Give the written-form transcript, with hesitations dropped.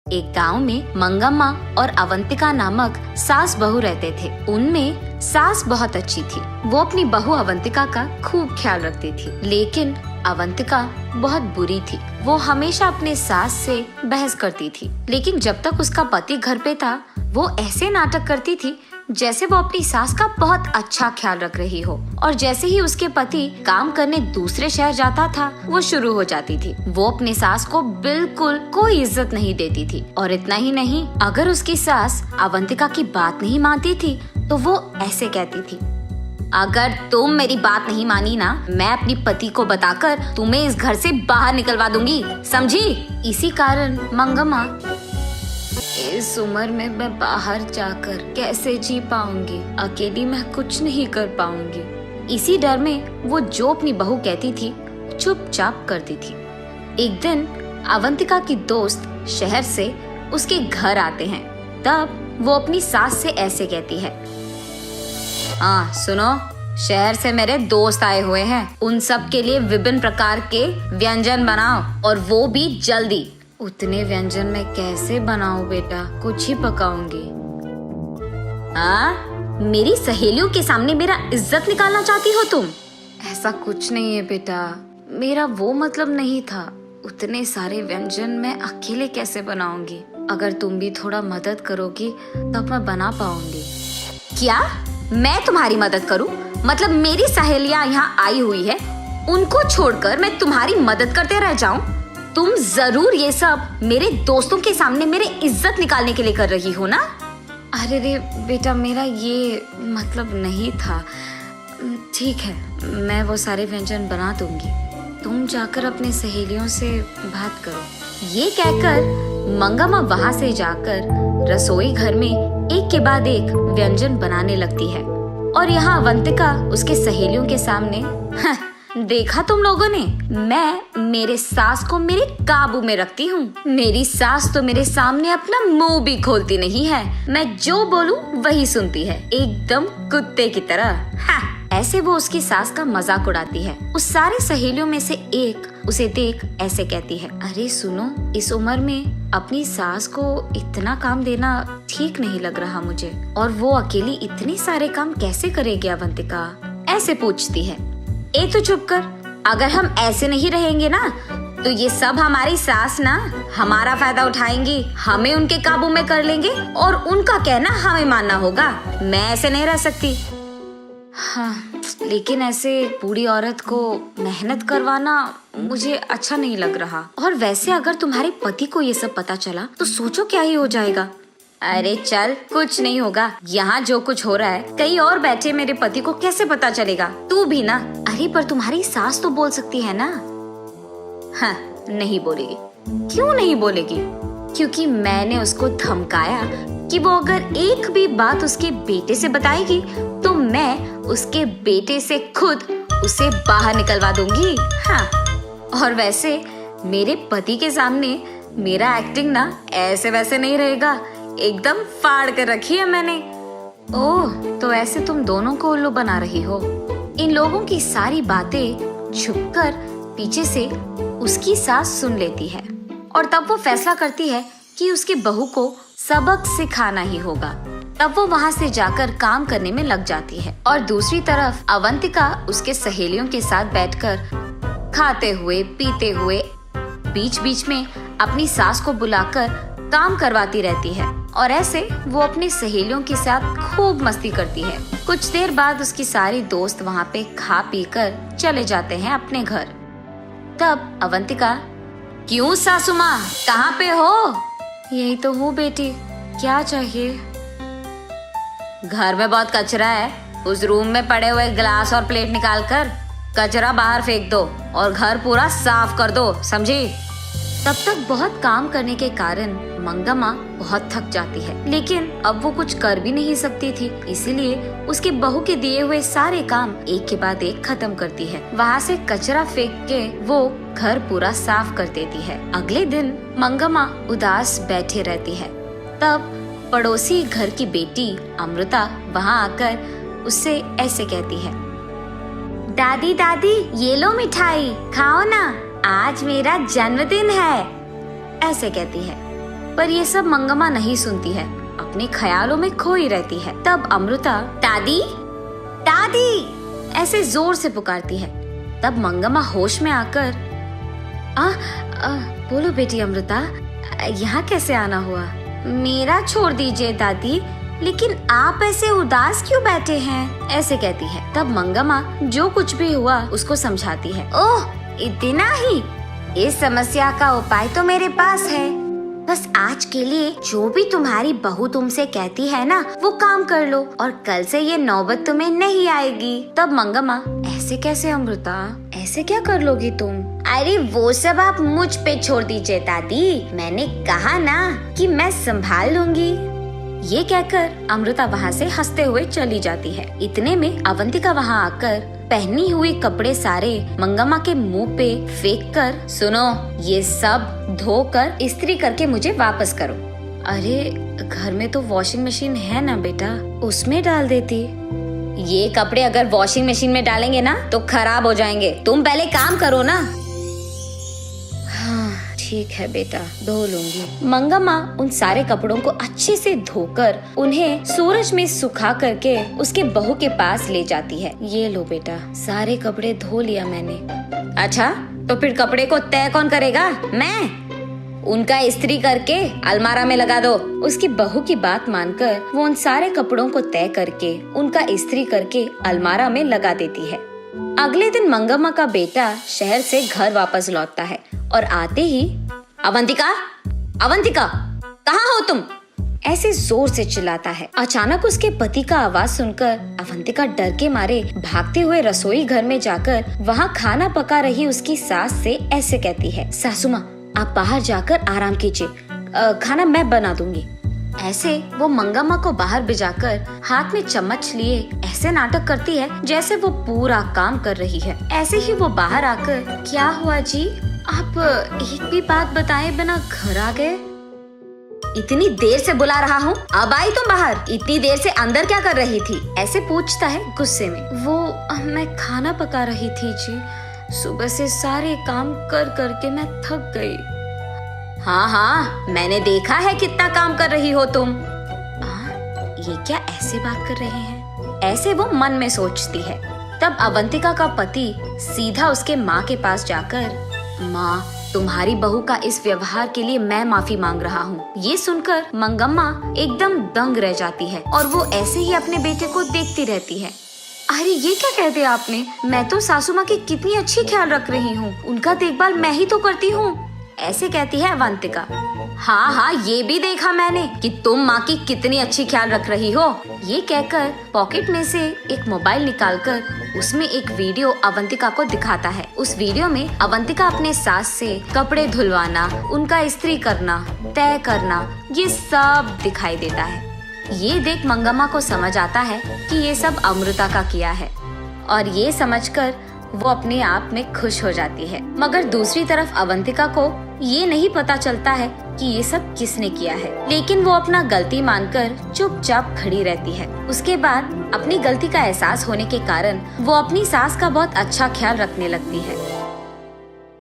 एक गांव में मंगम्मा और अवंतिका नामक सास बहू रहते थे। उनमें सास बहुत अच्छी थी। वो अपनी बहू अवंतिका का खूब ख्याल रखती थी, लेकिन अवंतिका बहुत बुरी थी। वो हमेशा अपने सास से बहस करती थी, लेकिन जब तक उसका पति घर पे था वो ऐसे नाटक करती थी जैसे वो अपनी सास का बहुत अच्छा ख्याल रख रही हो। और जैसे ही उसके पति काम करने दूसरे शहर जाता था वो शुरू हो जाती थी। वो अपनी सास को बिल्कुल कोई इज्जत नहीं देती थी। और इतना ही नहीं, अगर उसकी सास अवंतिका की बात नहीं मानती थी तो वो ऐसे कहती थी, अगर तुम मेरी बात नहीं मानी ना, मैं अपनी पति को बताकर तुम्हें इस घर से बाहर निकलवा दूंगी, समझी। इसी कारण मंगम्मा, इस उम्र में मैं बाहर जाकर कैसे जी पाऊंगी, अकेली मैं कुछ नहीं कर पाऊंगी। इसी डर में वो जो अपनी बहू कहती थी चुपचाप करती थी। एक दिन अवंतिका की दोस्त शहर से उसके घर आते हैं। तब वो अपनी सास से ऐसे कहती है, हाँ सुनो, शहर से मेरे दोस्त आए हुए हैं, उन सब के लिए विभिन्न प्रकार के व्यंजन बनाओ और वो भी जल्दी। उतने व्यंजन मैं कैसे बनाऊं बेटा, कुछ ही पकाऊंगी। हाँ, मेरी सहेलियों के सामने मेरा इज्जत निकालना चाहती हो तुम? ऐसा कुछ नहीं है बेटा, मेरा वो मतलब नहीं था। उतने सारे व्यंजन मैं अकेले कैसे बनाऊंगी? अगर तुम भी थोड़ा मदद करोगी तब मैं बना पाऊंगी। क्या मैं तुम्हारी मदद करूं? मतलब मेरी सहेलियां यहाँ आई हुई है, उनको छोड़कर मैं तुम्हारी मदद करते रह जाऊं? तुम जरूर ये सब मेरे दोस्तों के सामने मेरे इज्जत निकालने के लिए कर रही हो ना? अरे रे बेटा, मेरा ये मतलब नहीं था। ठीक है, मैं वो सारे व्यंजन बना दूंगी, तुम जाकर अपनी सहेलियों से बात करो। ये कहकर मंगम्मा वहाँ से जाकर रसोई घर में एक के बाद एक व्यंजन बनाने लगती है। और यहाँ अवंतिका उसके सहेलियों के सामने, देखा तुम लोगों ने, मैं मेरे सास को मेरे काबू में रखती हूँ। मेरी सास तो मेरे सामने अपना मुंह भी खोलती नहीं है, मैं जो बोलूँ वही सुनती है, एकदम कुत्ते की तरह। ऐसे वो उसकी सास का मजाक उड़ाती है। उस सारे सहेलियों में से एक उसे देख ऐसे कहती है, अरे सुनो, इस उम्र में अपनी सास को इतना काम देना ठीक नहीं लग रहा मुझे, और वो अकेली इतने सारे काम कैसे करेगी अवंतिका? ऐसे पूछती है। ए तो चुप कर, अगर हम ऐसे नहीं रहेंगे ना तो ये सब हमारी सास ना हमारा फायदा उठाएंगी, हमें उनके काबू में कर लेंगे और उनका कहना हमें मानना होगा। मैं ऐसे नहीं रह सकती। हाँ, लेकिन ऐसे बूढ़ी औरत को मेहनत करवाना मुझे अच्छा नहीं लग रहा। और वैसे अगर तुम्हारे पति को ये सब पता चला तो सोचो क्या ही हो जाएगा। अरे चल, कुछ नहीं होगा। यहाँ जो कुछ हो रहा है कहीं और बैठे मेरे पति को कैसे पता चलेगा? तू भी ना। अरे पर तुम्हारी सास तो बोल सकती है ना। हाँ, नहीं बोलेगी। क्यों नहीं बोलेगी? क्योंकि मैंने उसको धमकाया कि वो अगर एक भी बात उसके बेटे से बताएगी तो मैं उसके बेटे से खुद उसे बाहर निकलवा दूंगी। हाँ, और वैसे मेरे पति के सामने मेरा एक्टिंग ना ऐसे वैसे नहीं रहेगा, एकदम फाड़ कर रखी है मैंने। ओह, तो ऐसे तुम दोनों को उल्लू बना रही हो। इन लोगों की सारी बातें छुपकर पीछे से उसकी सास सुन लेती है और तब वो फैसला करती है कि उसकी बहू को सबक सिखाना ही होगा। तब वो वहाँ से जाकर काम करने में लग जाती है। और दूसरी तरफ अवंतिका उसके सहेलियों के साथ बैठकर खाते हुए पीते हुए बीच बीच में अपनी सास को बुलाकर काम करवाती रहती है। और ऐसे वो अपनी सहेलियों के साथ खूब मस्ती करती है। कुछ देर बाद उसकी सारी दोस्त वहाँ पे खा पी कर चले जाते हैं अपने घर। तब अवंतिका, क्यों सासू माँ, कहाँ पे हो? यही तो हूँ बेटी, क्या चाहिए? घर में बहुत कचरा है, उस रूम में पड़े हुए गिलास और प्लेट निकाल कर कचरा बाहर फेंक दो और घर पूरा साफ कर दो, समझी? तब तक बहुत काम करने के कारण मंगम्मा बहुत थक जाती है, लेकिन अब वो कुछ कर भी नहीं सकती थी, इसीलिए उसकी बहू के दिए हुए सारे काम एक के बाद एक खत्म करती है। वहाँ से कचरा फेंक के वो घर पूरा साफ कर देती है। अगले दिन मंगम्मा उदास बैठे रहती है। तब पड़ोसी घर की बेटी अमृता वहाँ आकर उससे ऐसे कहती है, दादी दादी, ये लो मिठाई, खाओ ना, आज मेरा जन्मदिन है। ऐसे कहती है। पर ये सब मंगम्मा नहीं सुनती है, अपने ख्यालों में खोई रहती है। तब अमृता दादी दादी ऐसे जोर से पुकारती है। तब मंगम्मा होश में आकर बोलो बेटी अमृता, यहाँ कैसे आना हुआ? मेरा छोड़ दीजिए दादी, लेकिन आप ऐसे उदास क्यों बैठे हैं? ऐसे कहती है। तब मंगम्मा जो कुछ भी हुआ उसको समझाती है। ओह, इतना ही? इस समस्या का उपाय तो मेरे पास है। बस आज के लिए जो भी तुम्हारी बहू तुमसे कहती है ना, वो काम कर लो और कल से ये नौबत तुम्हें नहीं आएगी। तब मंगम्मा, ऐसे कैसे अमृता, ऐसे क्या कर लोगी तुम? अरे वो सब आप मुझ पे छोड़ दीजिए दादी, मैंने कहा ना कि मैं संभाल लूंगी। ये कहकर अमृता वहाँ से हंसते हुए चली जाती है। इतने में अवंतिका वहाँ आकर पहनी हुई कपड़े सारे मंगम्मा के मुंह पे फेंक कर, सुनो, ये सब धोकर इस्त्री करके मुझे वापस करो। अरे घर में तो वॉशिंग मशीन है ना बेटा, उसमें डाल देती। ये कपड़े अगर वॉशिंग मशीन में डालेंगे ना तो खराब हो जाएंगे, तुम पहले काम करो ना। ठीक है बेटा, धो लूंगी। मंगम्मा उन सारे कपड़ों को अच्छे से धोकर उन्हें सूरज में सुखा करके उसके बहू के पास ले जाती है। ये लो बेटा, सारे कपड़े धो लिया मैंने। अच्छा, तो फिर कपड़े को तय कौन करेगा? मैं? उनका इस्त्री करके अलमारा में लगा दो। उसकी बहू की बात मानकर वो उन सारे कपड़ों को तय करके उनका इस्त्री करके अलमारा में लगा देती है। अगले दिन मंगम्मा का बेटा शहर से घर वापस लौटता है और आते ही अवंतिका, अवंतिका, कहाँ हो तुम? ऐसे जोर से चिल्लाता है। अचानक उसके पति का आवाज सुनकर अवंतिका डर के मारे भागते हुए रसोई घर में जाकर वहाँ खाना पका रही उसकी सास से ऐसे कहती है, सासू माँ, आप बाहर जाकर आराम कीजिए, खाना मैं बना दूंगी। ऐसे वो मंगम्मा को बाहर भिजाकर हाथ में चम्मच लिए ऐसे नाटक करती है जैसे वो पूरा काम कर रही है। ऐसे ही वो बाहर आकर, क्या हुआ जी, आप एक भी बात बताए बिना घर आ गए? इतनी देर से बुला रहा हूँ, अब आई तुम बाहर? इतनी देर से अंदर क्या कर रही थी? ऐसे पूछता है गुस्से में। वो मैं खाना पका रही थी जी, सुबह से सारे काम कर करके मैं थक गई। हाँ हाँ, मैंने देखा है कितना काम कर रही हो तुम। ये क्या ऐसे बात कर रहे हैं? ऐसे वो मन में सोचती है। तब अवंतिका का पति सीधा उसके माँ के पास जाकर, माँ, तुम्हारी बहू का इस व्यवहार के लिए मैं माफी मांग रहा हूँ। ये सुनकर मंगम्मा एकदम दंग रह जाती है और वो ऐसे ही अपने बेटे को देखती रहती है। अरे ये क्या कह दिया आपने? मैं तो सासू माँ की कितनी अच्छी ख्याल रख रही हूँ, उनका देखभाल मैं ही तो करती हूँ, ऐसे कहती है अवंतिका। हाँ हाँ, ये भी देखा मैंने कि तुम माँ की कितनी अच्छी ख्याल रख रही हो। ये कहकर पॉकेट में से एक मोबाइल निकालकर उसमें एक वीडियो अवंतिका को दिखाता है। उस वीडियो में अवंतिका अपने सास से कपड़े धुलवाना, उनका इस्त्री करना, तय करना, ये सब दिखाई देता है। ये देख मंगम्मा को समझ आता है कि ये सब अमृता का किया है और ये समझकर वो अपने आप में खुश हो जाती है। मगर दूसरी तरफ अवंतिका को ये नहीं पता चलता है कि ये सब किसने किया है, लेकिन वो अपना गलती मानकर चुपचाप खड़ी रहती है। उसके बाद अपनी गलती का एहसास होने के कारण वो अपनी सास का बहुत अच्छा ख्याल रखने लगती है।